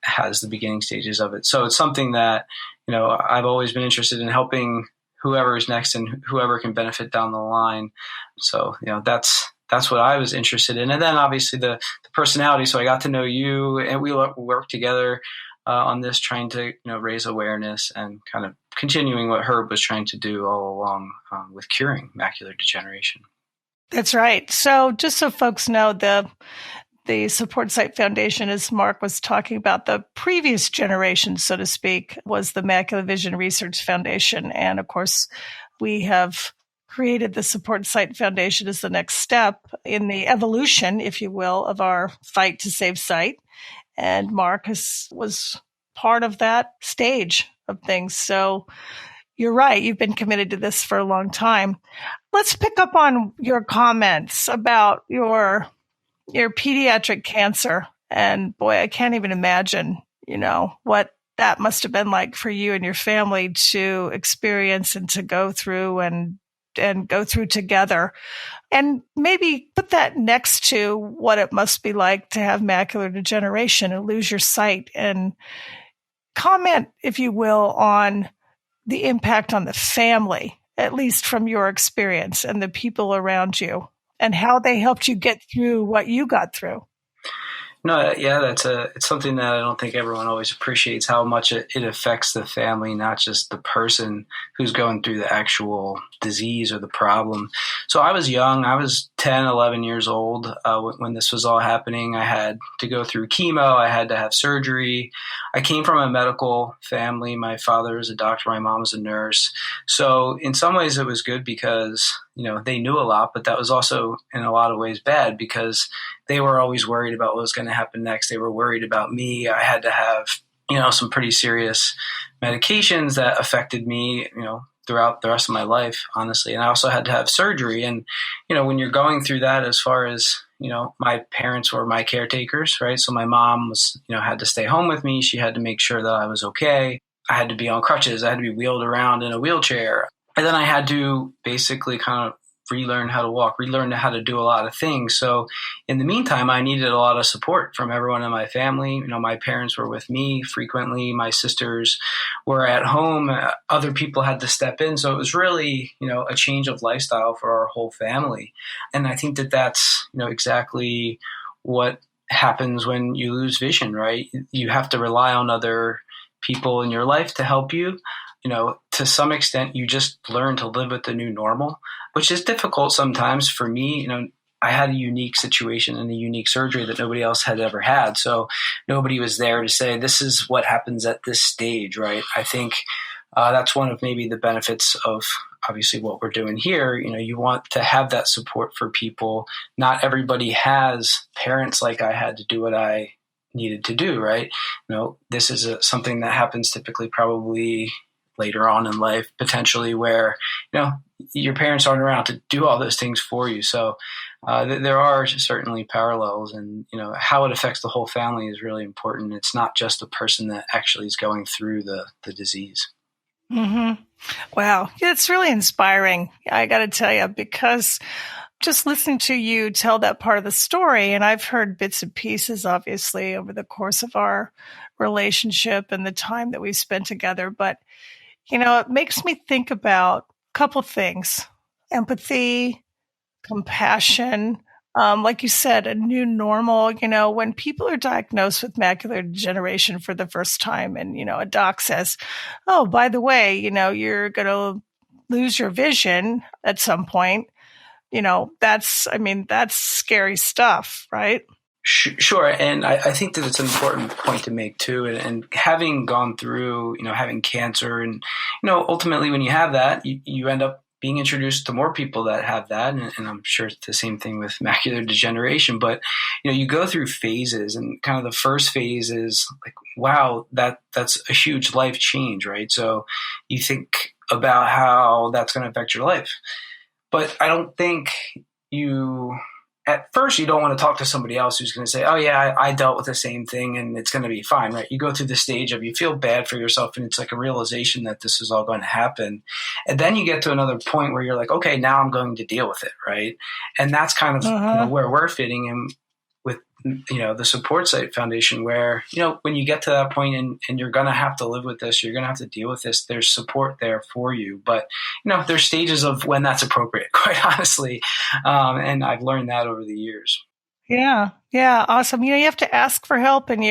has the beginning stages of it. So it's something that, I've always been interested in helping whoever is next and whoever can benefit down the line. So, that's what I was interested in. And then obviously the personality. So I got to know you, and we worked together on this, trying to, raise awareness and kind of continuing what Herb was trying to do all along with curing macular degeneration. That's right. So just so folks know, the Supportsight Foundation, as Mark was talking about, the previous generation, so to speak, was the Macular Vision Research Foundation. And of course, we have created the Supportsight Foundation as the next step in the evolution, if you will, of our fight to save sight. And Mark was part of that stage of things. So you're right. You've been committed to this for a long time. Let's pick up on your comments about your pediatric cancer. And boy, I can't even imagine, what that must have been like for you and your family to experience and to go through and go through together. And maybe put that next to what it must be like to have macular degeneration and lose your sight, and comment, if you will, on the impact on the family, at least from your experience, and the people around you, and how they helped you get through what you got through. No, yeah, it's something that I don't think everyone always appreciates, how much it affects the family, not just the person who's going through the actual disease or the problem. So I was young. I was 10, 11 years old when this was all happening. I had to go through chemo. I had to have surgery. I came from a medical family. My father was a doctor. My mom was a nurse. So in some ways it was good because, they knew a lot, but that was also in a lot of ways bad because they were always worried about what was going to happen next. They were worried about me. I had to have, some pretty serious medications that affected me, throughout the rest of my life, honestly. And I also had to have surgery. And, when you're going through that, as far as, my parents were my caretakers, right? So my mom was, had to stay home with me. She had to make sure that I was okay. I had to be on crutches. I had to be wheeled around in a wheelchair. And then I had to basically kind of relearn how to walk, relearn how to do a lot of things. So in the meantime, I needed a lot of support from everyone in my family. My parents were with me frequently. My sisters were at home. Other people had to step in. So it was really, a change of lifestyle for our whole family. And I think that that's, exactly what happens when you lose vision, right? You have to rely on other people in your life to help you. To some extent, you just learn to live with the new normal, which is difficult sometimes for me. I had a unique situation and a unique surgery that nobody else had ever had. So nobody was there to say, this is what happens at this stage, right? I think that's one of maybe the benefits of obviously what we're doing here. You want to have that support for people. Not everybody has parents like I had to do what I needed to do, right? This is something that happens typically probably later on in life, potentially, where, your parents aren't around to do all those things for you. So there are certainly parallels, and, how it affects the whole family is really important. It's not just the person that actually is going through the disease. Mm-hmm. Wow. It's really inspiring. I got to tell you, because just listening to you tell that part of the story, and I've heard bits and pieces, obviously, over the course of our relationship and the time that we spent together. But, it makes me think about a couple things: empathy, compassion, like you said, a new normal. When people are diagnosed with macular degeneration for the first time, and, a doc says, oh, by the way, you're going to lose your vision at some point. That's scary stuff, right? Sure. And I think that it's an important point to make too. And having gone through, having cancer and, ultimately when you have that, you end up being introduced to more people that have that. And I'm sure it's the same thing with macular degeneration, but, you go through phases, and kind of the first phase is like, wow, that's a huge life change, right? So you think about how that's going to affect your life. But I don't think at first you don't want to talk to somebody else who's going to say, oh yeah, I dealt with the same thing and it's going to be fine, right? You go through the stage of, you feel bad for yourself, and it's like a realization that this is all going to happen. And then you get to another point where you're like, okay, now I'm going to deal with it, right? And that's kind of where we're fitting in with, the Supportsight Foundation, where, when you get to that point and you're going to have to live with this, you're going to have to deal with this, there's support there for you. But, there's stages of when that's appropriate, quite honestly. And I've learned that over the years. Yeah. Yeah. Awesome. You have to ask for help, and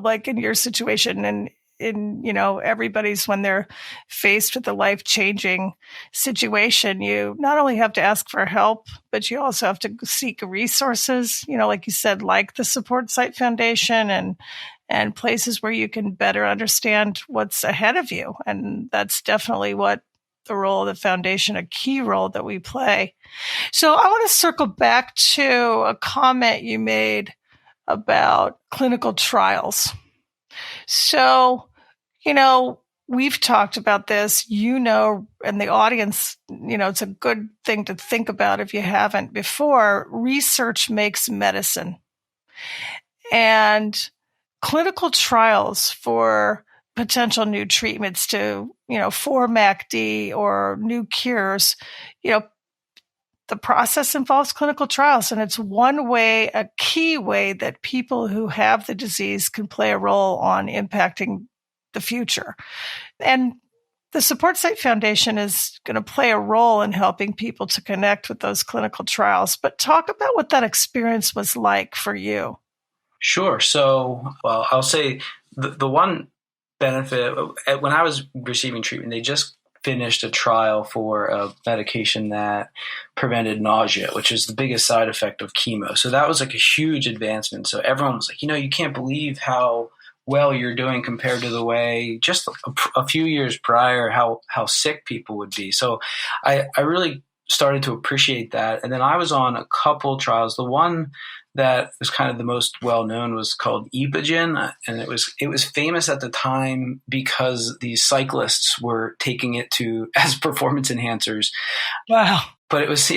like in your situation, and everybody's, when they're faced with a life-changing situation, you not only have to ask for help, but you also have to seek resources, like you said, like the Supportsight Foundation, and places where you can better understand what's ahead of you. And that's definitely what the role of the foundation, a key role that we play. So I want to circle back to a comment you made about clinical trials. So, we've talked about this, and the audience, it's a good thing to think about if you haven't before. Research makes medicine. And clinical trials for potential new treatments for MACD or new cures, the process involves clinical trials, and it's a key way that people who have the disease can play a role on impacting the future. And the Supportsight Foundation is going to play a role in helping people to connect with those clinical trials. But talk about what that experience was like for you. Sure. So, I'll say the one benefit, when I was receiving treatment, they just finished a trial for a medication that prevented nausea, which is the biggest side effect of chemo. So that was like a huge advancement. So everyone was like, you can't believe how well you're doing compared to the way just a few years prior, how sick people would be. So I really started to appreciate that. And then I was on a couple trials. The one that was kind of the most well-known was called Epogen. And it was famous at the time because these cyclists were taking it as performance enhancers. Wow. But it was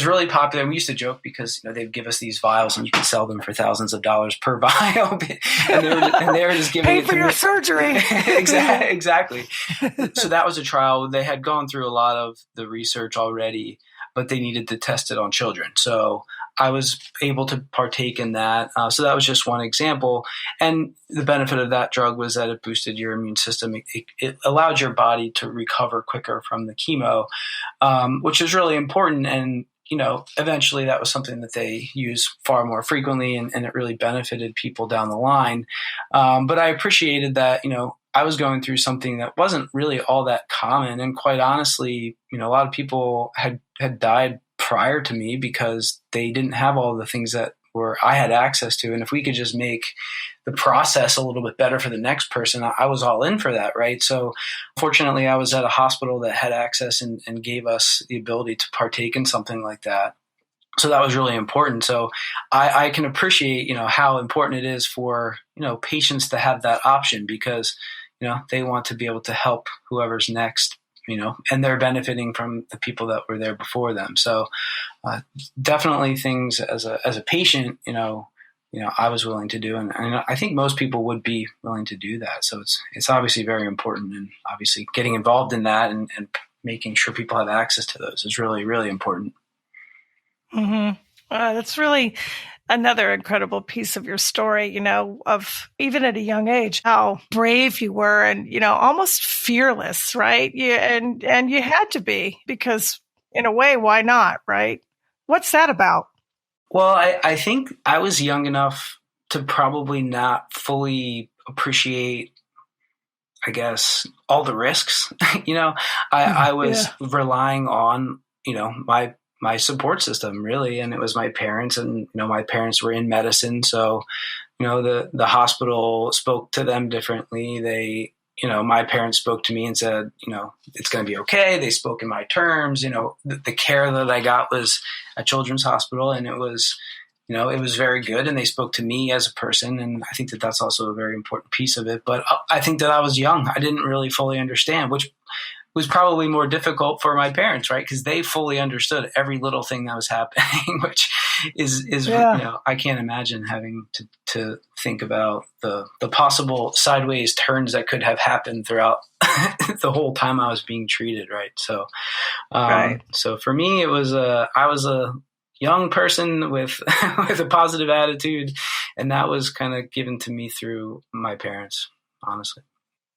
really popular. And we used to joke because they'd give us these vials and you could sell them for thousands of dollars per vial, and they were just giving pay it for to your me. surgery. Exactly. So that was a trial. They had gone through a lot of the research already, but they needed to test it on children. So I was able to partake in that. So that was just one example. And the benefit of that drug was that it boosted your immune system. It allowed your body to recover quicker from the chemo, which is really important. And, eventually that was something that they use far more frequently, and it really benefited people down the line. But I appreciated that, I was going through something that wasn't really all that common. And quite honestly, a lot of people had died prior to me because they didn't have all the things that I had access to. And if we could just make the process a little bit better for the next person, I was all in for that, right? So fortunately, I was at a hospital that had access and gave us the ability to partake in something like that. So that was really important. So I can appreciate, how important it is for, patients to have that option because, they want to be able to help whoever's next, and they're benefiting from the people that were there before them. So definitely things as a patient, I was willing to do. And I think most people would be willing to do that. So it's obviously very important, and obviously getting involved in that and making sure people have access to those is really, really important. Mm-hmm. That's really another incredible piece of your story, of even at a young age, how brave you were and, almost fearless, right? And you had to be because in a way, why not, right? What's that about? Well, I think I was young enough to probably not fully appreciate, I guess, all the risks. I was relying on, my support system really. And it was my parents, and, my parents were in medicine. So, the hospital spoke to them differently. They, my parents spoke to me and said, it's going to be okay. They spoke in my terms. The care that I got was at Children's Hospital, and it was very good. And they spoke to me as a person. And I think that that's also a very important piece of it. But I think that I was young. I didn't really fully understand, which was probably more difficult for my parents, right? Because they fully understood every little thing that was happening, which is I can't imagine having to think about the possible sideways turns that could have happened throughout the whole time I was being treated, right? So, right. So for me, it was I was a young person with with a positive attitude, and that was kind of given to me through my parents, honestly.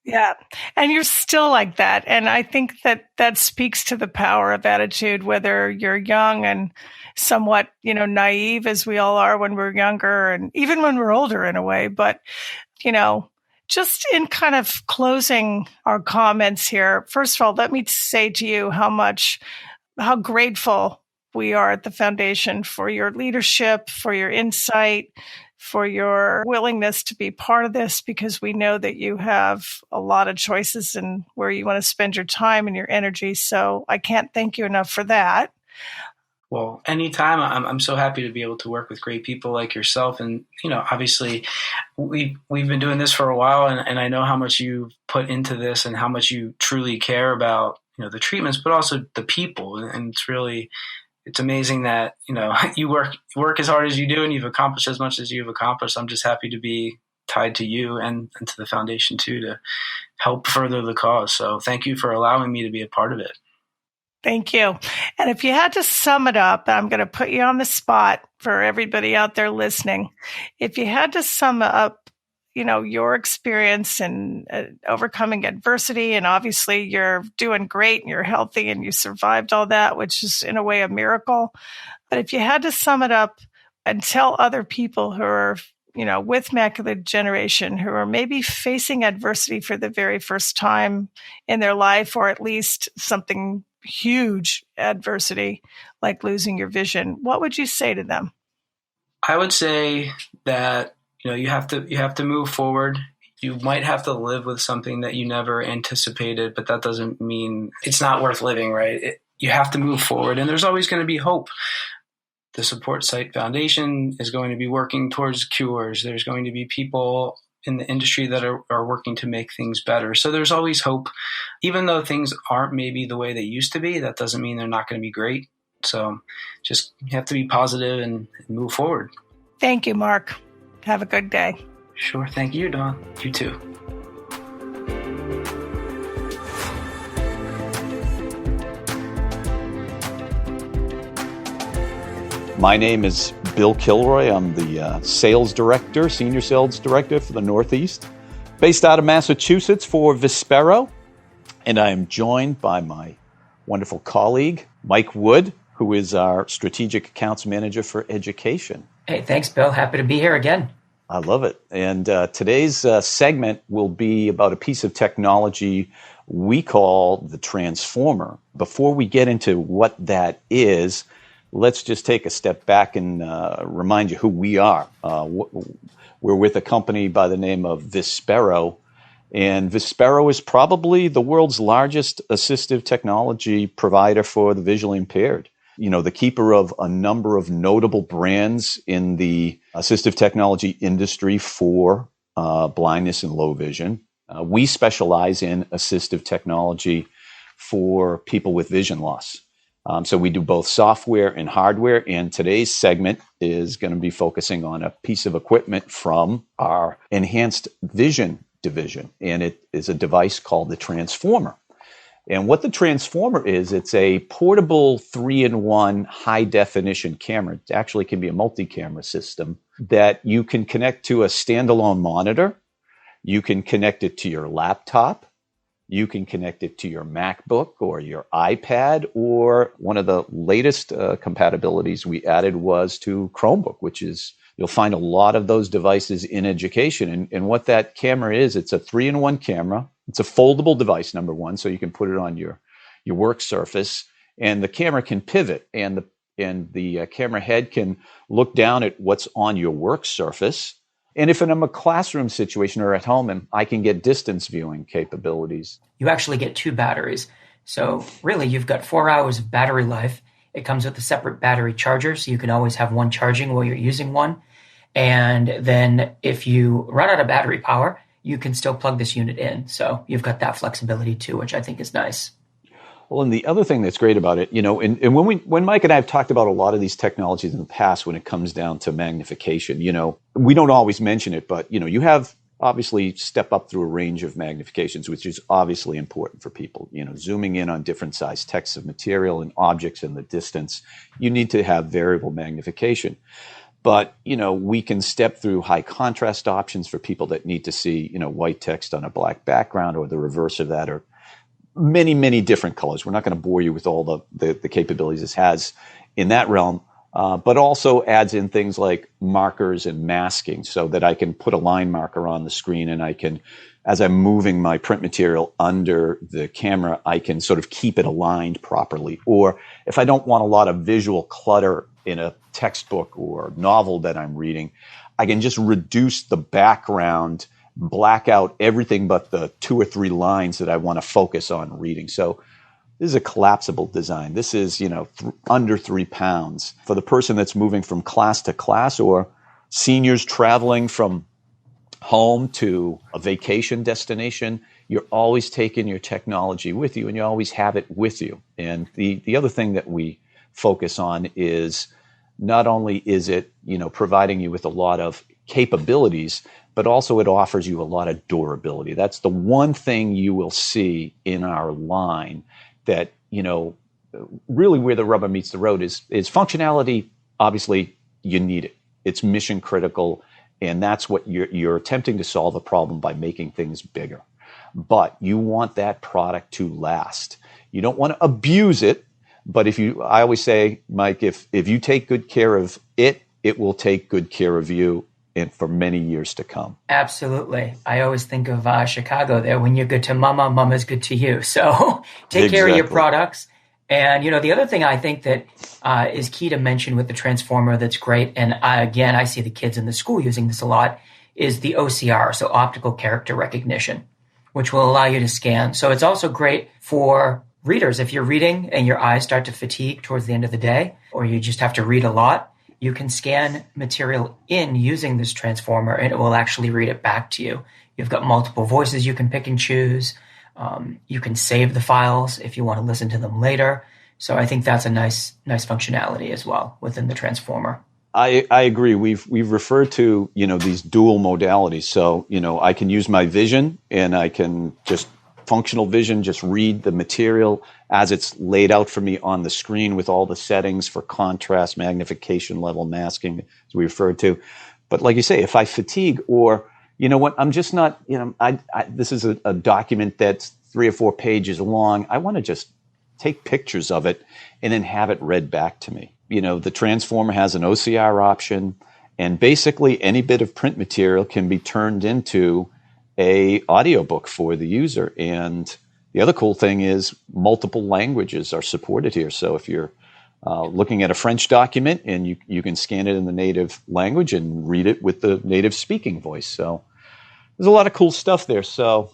Yeah. And you're still like that. And I think that speaks to the power of attitude, whether you're young and somewhat, naive as we all are when we're younger and even when we're older in a way. But, just in kind of closing our comments here, first of all, let me say to you how grateful we are at the foundation for your leadership, for your insight, for your willingness to be part of this, because we know that you have a lot of choices in where you want to spend your time and your energy. So I can't thank you enough for that. Well, anytime. I'm so happy to be able to work with great people like yourself. And, obviously we've been doing this for a while, and I know how much you've put into this and how much you truly care about, the treatments, but also the people. And it's amazing that, you work as hard as you do, and you've accomplished as much as you've accomplished. I'm just happy to be tied to you and to the foundation too, to help further the cause. So thank you for allowing me to be a part of it. Thank you. And if you had to sum it up, I'm going to put you on the spot for everybody out there listening. If you had to sum up, your experience in overcoming adversity, and obviously you're doing great and you're healthy and you survived all that, which is in a way a miracle. But if you had to sum it up and tell other people who are with macular degeneration who are maybe facing adversity for the very first time in their life, or at least something huge adversity like losing your vision, what would you say to them? I would say that you have to move forward. You might have to live with something that you never anticipated, but that doesn't mean it's not worth living, right? You have to move forward, and there's always going to be hope. The Supportsight Foundation is going to be working towards cures. There's going to be people in the industry that are working to make things better. So there's always hope. Even though things aren't maybe the way they used to be, that doesn't mean they're not going to be great. So just you have to be positive and move forward. Thank you, Mark. Have a good day. Sure. Thank you, Dawn. You too. My name is Bill Kilroy. I'm the senior sales director for the Northeast, based out of Massachusetts for Vispero. And I am joined by my wonderful colleague, Mike Wood, who is our strategic accounts manager for education. Hey, thanks, Bill. Happy to be here again. I love it. And today's segment will be about a piece of technology we call the transformer. Before we get into what that is, let's just take a step back and remind you who we are. We're with a company by the name of Vispero, and Vispero is probably the world's largest assistive technology provider for the visually impaired. The keeper of a number of notable brands in the assistive technology industry for blindness and low vision. We specialize in assistive technology for people with vision loss. So we do both software and hardware, and today's segment is going to be focusing on a piece of equipment from our enhanced vision division, and it is a device called the transformer. And what the transformer is, it's a portable 3-in-1 high-definition camera. It actually can be a multi-camera system that you can connect to a standalone monitor. You can connect it to your laptop. You can connect it to your MacBook or your iPad, or one of the latest compatibilities we added was to Chromebook, which is, you'll find a lot of those devices in education. And what that camera is, it's a 3-in-1 camera. It's a foldable device, number one, so you can put it on your work surface, and the camera can pivot, and the camera head can look down at what's on your work surface. And if I'm a classroom situation or at home, and I can get distance viewing capabilities. You actually get 2 batteries. So really, you've got 4 hours of battery life. It comes with a separate battery charger, so you can always have one charging while you're using one. And then if you run out of battery power, you can still plug this unit in. So you've got that flexibility too, which I think is nice. Well, and the other thing that's great about it, and when Mike and I have talked about a lot of these technologies in the past, when it comes down to magnification, we don't always mention it, but, you have obviously step up through a range of magnifications, which is obviously important for people, zooming in on different size texts of material and objects in the distance. You need to have variable magnification. But, we can step through high contrast options for people that need to see, white text on a black background, or the reverse of that, or many, many different colors. We're not going to bore you with all the capabilities this has in that realm, but also adds in things like markers and masking, so that I can put a line marker on the screen, and I can, as I'm moving my print material under the camera, I can sort of keep it aligned properly. Or if I don't want a lot of visual clutter in a textbook or novel that I'm reading, I can just reduce the background, black out everything but the 2 or 3 lines that I want to focus on reading. So this is a collapsible design. This is, under 3 pounds. For the person that's moving from class to class, or seniors traveling from home to a vacation destination, you're always taking your technology with you, and you always have it with you. And the other thing that we focus on is not only is it, providing you with a lot of capabilities, but also it offers you a lot of durability. That's the one thing you will see in our line that, really where the rubber meets the road is functionality. Obviously, you need it. It's mission critical, and that's what you're attempting to solve a problem by making things bigger. But you want that product to last. You don't want to abuse it. But I always say, Mike, if you take good care of it, it will take good care of you. and for many years to come. Absolutely. I always think of Chicago there. When you're good to mama, mama's good to you. So take care of your products. And, the other thing I think that is key to mention with the transformer that's great, and I see the kids in the school using this a lot, is the OCR, so optical character recognition, which will allow you to scan. So it's also great for readers. If you're reading and your eyes start to fatigue towards the end of the day, or you just have to read a lot, you can scan material in using this transformer and it will actually read it back to you. You've got multiple voices you can pick and choose. You can save the files if you want to listen to them later. So I think that's a nice functionality as well within the transformer. I agree. We've referred to, these dual modalities. So, I can use my vision and I can just functional vision, just read the material as it's laid out for me on the screen with all the settings for contrast, magnification level, masking, as we referred to. But like you say, if I fatigue or, I'm just not, this is a document that's 3 or 4 pages long. I want to just take pictures of it and then have it read back to me. The transformer has an OCR option, and basically any bit of print material can be turned into a audiobook for the user. And the other cool thing is multiple languages are supported here. So if you're looking at a French document, and you can scan it in the native language and read it with the native speaking voice. So there's a lot of cool stuff there. So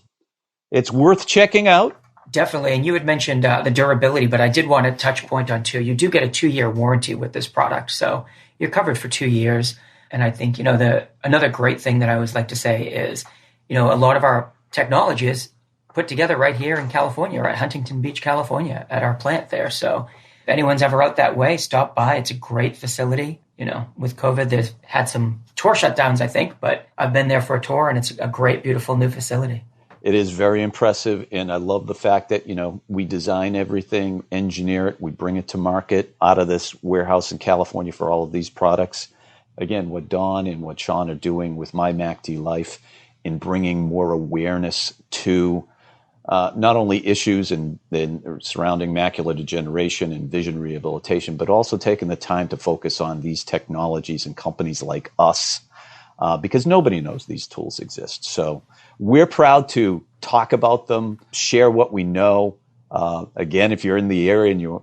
it's worth checking out. Definitely. And you had mentioned the durability, but I did want to touch point on two. You do get a 2-year warranty with this product. So you're covered for 2 years. And I think, another great thing that I always like to say is, a lot of our technology is put together right here in California, or at Huntington Beach, California, at our plant there. So if anyone's ever out that way, stop by. It's a great facility. With COVID, they've had some tour shutdowns, I think, but I've been there for a tour, and it's a great, beautiful new facility. It is very impressive, and I love the fact that, we design everything, engineer it, we bring it to market out of this warehouse in California for all of these products. Again, what Dawn and what Shawn are doing with MyMacDLife in bringing more awareness to not only issues and surrounding macular degeneration and vision rehabilitation, but also taking the time to focus on these technologies and companies like us, because nobody knows these tools exist. So we're proud to talk about them, share what we know. Again, if you're in the area and you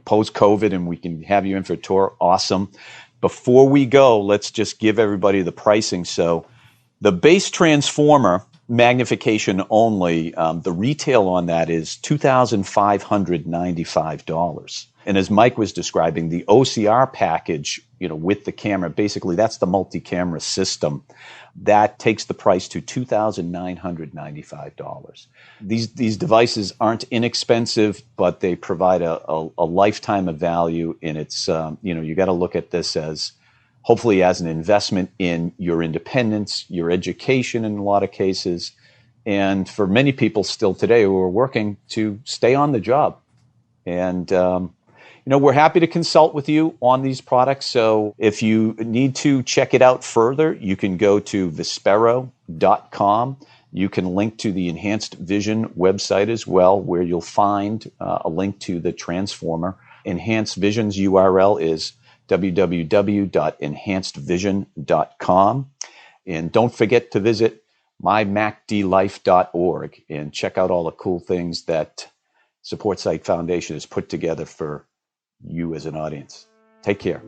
post-COVID and we can have you in for a tour, awesome. Before we go, let's just give everybody the pricing. So the base transformer, magnification only, the retail on that is $2,595. And as Mike was describing, the OCR package, with the camera, basically that's the multi-camera system. That takes the price to $2,995. These devices aren't inexpensive, but they provide a lifetime of value. And it's, you got to look at this as hopefully as an investment in your independence, your education in a lot of cases. And for many people still today who are working to stay on the job. And, we're happy to consult with you on these products. So if you need to check it out further, you can go to Vispero.com. You can link to the Enhanced Vision website as well, where you'll find a link to the transformer. Enhanced Vision's URL is www.enhancedvision.com. And don't forget to visit MyMacDLife.org and check out all the cool things that Supportsight Foundation has put together for you as an audience. Take care.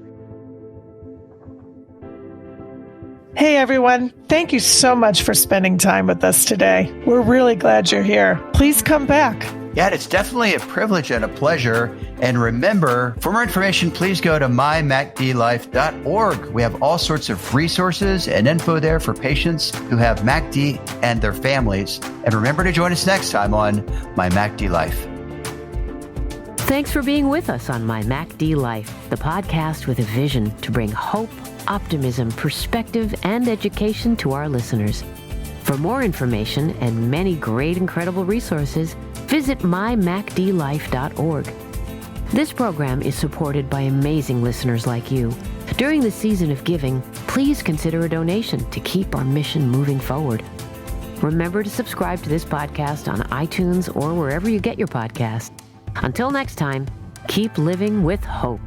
Hey, everyone. Thank you so much for spending time with us today. We're really glad you're here. Please come back. Yeah, it's definitely a privilege and a pleasure. And remember, for more information, please go to MyMacDLife.org. We have all sorts of resources and info there for patients who have MacD and their families. And remember to join us next time on MyMacDLife. Thanks for being with us on MyMacDLife, the podcast with a vision to bring hope, optimism, perspective, and education to our listeners. For more information and many great, incredible resources, visit MyMacDLife.org. This program is supported by amazing listeners like you. During the season of giving, please consider a donation to keep our mission moving forward. Remember to subscribe to this podcast on iTunes or wherever you get your podcasts. Until next time, keep living with hope.